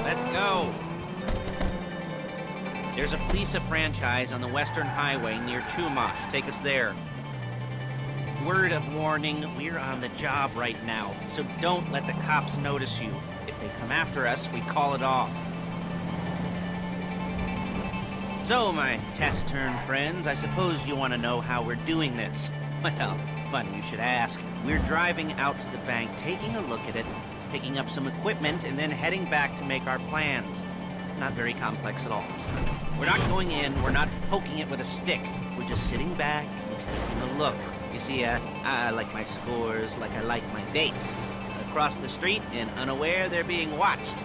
Let's go. There's a Fleeca franchise on the Western Highway near Chumash. Take us there. Word of warning, we're on the job right now, so don't let the cops notice you. If they come after us, we call it off. So, my taciturn friends, I suppose you want to know how we're doing this. Well, funny you should ask. We're driving out to the bank, taking a look at it, picking up some equipment, and then heading back to make our plans. Not very complex at all. We're not going in, we're not poking it with a stick. We're just sitting back and taking a look. You see, I like my scores like I like my dates. Across the street and unaware they're being watched.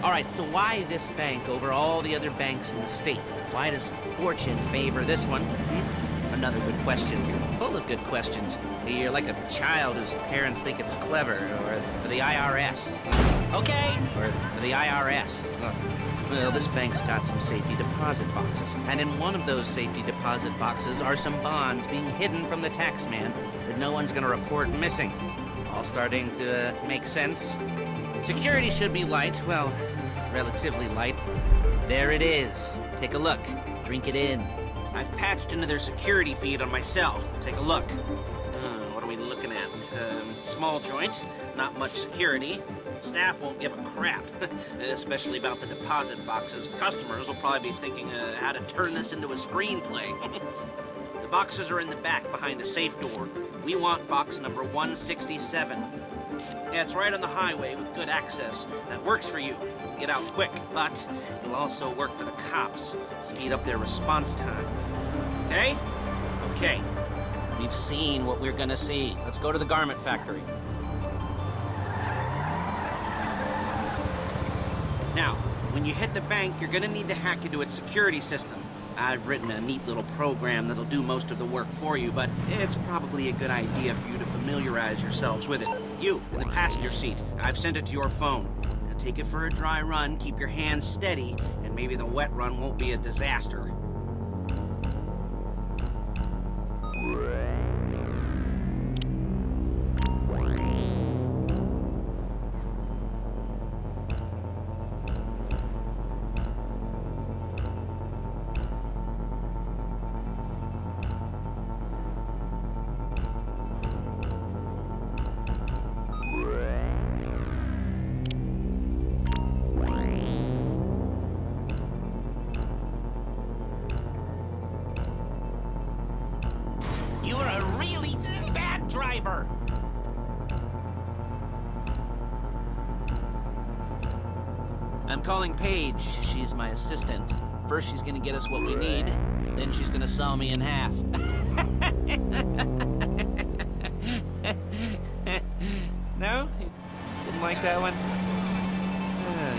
All right, so why this bank over all the other banks in the state? Why does fortune favor this one? Another good question. Full of good questions. You're like a child whose parents think it's clever, or for the IRS. Okay, or for the IRS. Well, this bank's got some safety deposit boxes, and in one of those safety deposit boxes are some bonds being hidden from the tax man that no one's gonna report missing. All starting to make sense. Security should be light, well, relatively light. There it is. Take a look. Drink it in. I've patched into their security feed on my cell. Take a look. What are we looking at? Small joint, not much security. Staff won't give a crap, especially about the deposit boxes. Customers will probably be thinking how to turn this into a screenplay. The boxes are in the back behind a safe door. We want box number 167. Yeah, it's right on the highway with good access. That works for you. Get out quick, but it'll also work for the cops. Speed up their response time. Okay? Okay. We've seen what we're gonna see. Let's go to the garment factory. Now, when you hit the bank, you're gonna need to hack into its security system. I've written a neat little program that'll do most of the work for you, but it's probably a good idea for you to familiarize yourselves with it. You, in the passenger seat, I've sent it to your phone. Now take it for a dry run, keep your hands steady, and maybe the wet run won't be a disaster. You're a really bad driver! I'm calling Paige. She's my assistant. First she's gonna get us what we need, then she's gonna saw me in half. No? You didn't like that one?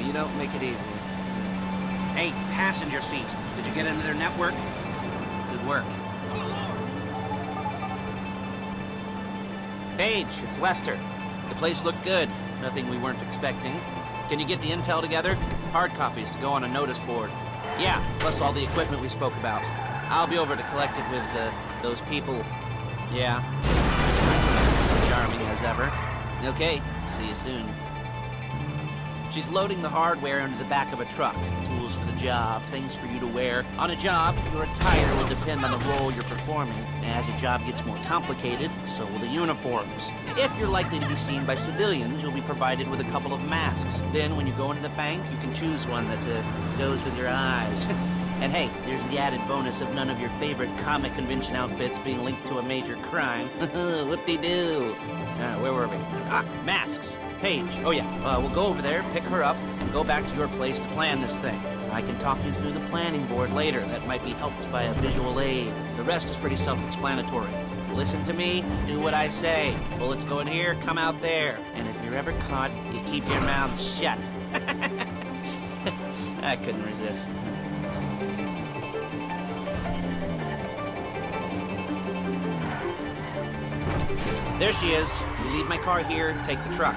You don't make it easy. Hey, passenger seat. Did you get into their network? Good work. Paige, it's Lester. The place looked good. Nothing we weren't expecting. Can you get the intel together? Hard copies to go on a notice board. Yeah, plus all the equipment we spoke about. I'll be over to collect it with, those people. Yeah. Charming as ever. Okay, see you soon. She's loading the hardware into the back of a truck. Tools for the job, things for you to wear. On a job, your attire will depend on the role you're performing. As the job gets more complicated, so will the uniforms. If you're likely to be seen by civilians, you'll be provided with a couple of masks. Then, when you go into the bank, you can choose one that goes with your eyes. And hey, there's the added bonus of none of your favorite comic convention outfits being linked to a major crime. Whoop-de-doo. Where were we? Masks. Paige. Oh yeah, we'll go over there, pick her up, and go back to your place to plan this thing. I can talk you through the planning board later. That might be helped by a visual aid. The rest is pretty self-explanatory. Listen to me, do what I say. Bullets go in here, come out there. And if you're ever caught, you keep your mouth shut. I couldn't resist. There she is. You leave my car here, take the truck.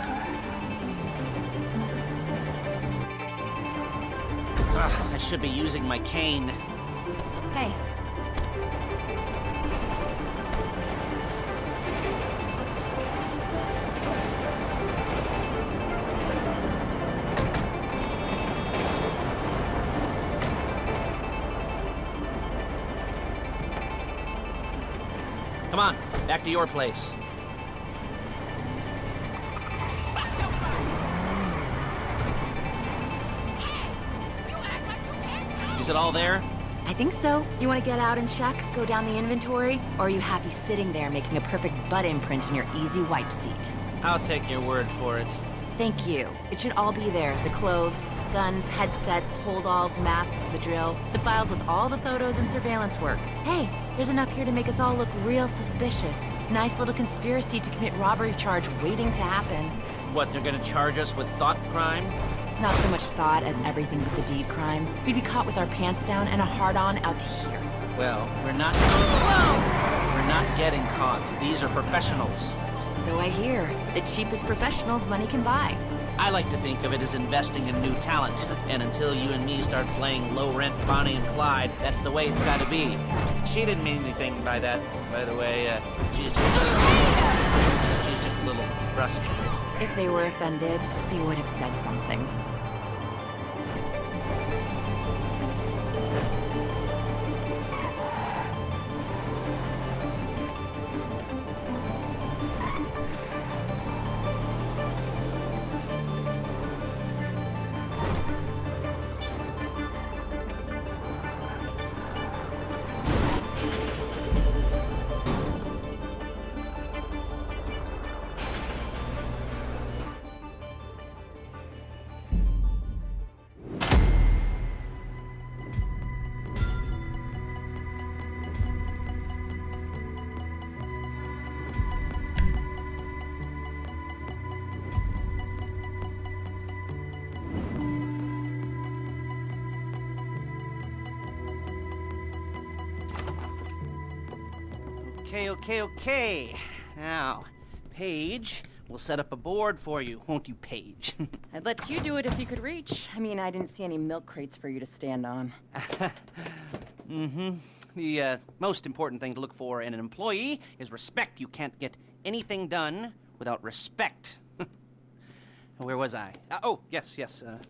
I should be using my cane. Hey. on, back to your place. Is it all there? I think so. You want to get out and check, go down the inventory, or are you happy sitting there making a perfect butt imprint in your easy wipe seat? I'll take your word for it. Thank you. It should all be there. The clothes, guns, headsets, holdalls, masks, the drill, the files with all the photos and surveillance work. Hey, there's enough here to make us all look real suspicious. Nice little conspiracy to commit robbery charge waiting to happen. What, they're gonna charge us with thought crime? Not so much thought as everything but the deed crime. We'd be caught with our pants down and a hard-on out to here. Well, we're not... Whoa! We're not getting caught. These are professionals. So I hear. The cheapest professionals money can buy. I like to think of it as investing in new talent. And until you and me start playing low-rent Bonnie and Clyde, that's the way it's gotta be. She didn't mean anything by that, by the way. She's just a little brusque. If they were offended, they would have said something. Okay. Now, Paige, we'll set up a board for you, won't you, Paige? I'd let you do it if you could reach. I mean, I didn't see any milk crates for you to stand on. The most important thing to look for in an employee is respect. You can't get anything done without respect. Where was I? Yes,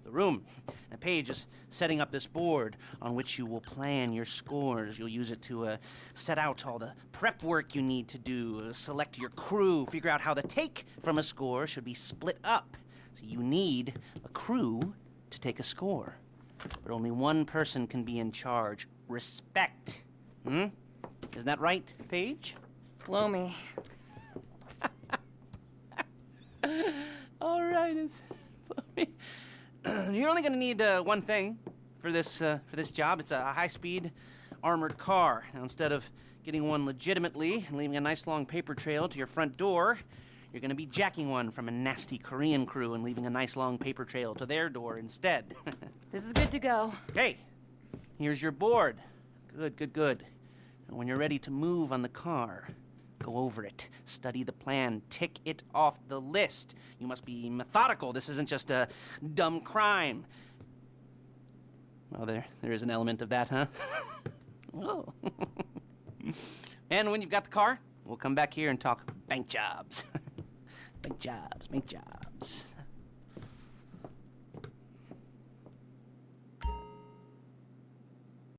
the room. Now, Paige is setting up this board on which you will plan your scores. You'll use it to set out all the prep work you need to do, select your crew, figure out how the take from a score should be split up. So you need a crew to take a score. But only one person can be in charge. Respect. Isn't that right, Paige? Blow me. All right, you're only going to need one thing for this job. It's a high-speed armored car. Now, instead of getting one legitimately and leaving a nice long paper trail to your front door, you're going to be jacking one from a nasty Korean crew and leaving a nice long paper trail to their door instead. This is good to go. Okay, here's your board. Good. And when you're ready to move on the car, go over it, study the plan, tick it off the list. You must be methodical. This isn't just a dumb crime. Well, there is an element of that, huh? Oh. And when you've got the car, we'll come back here and talk bank jobs. Bank jobs.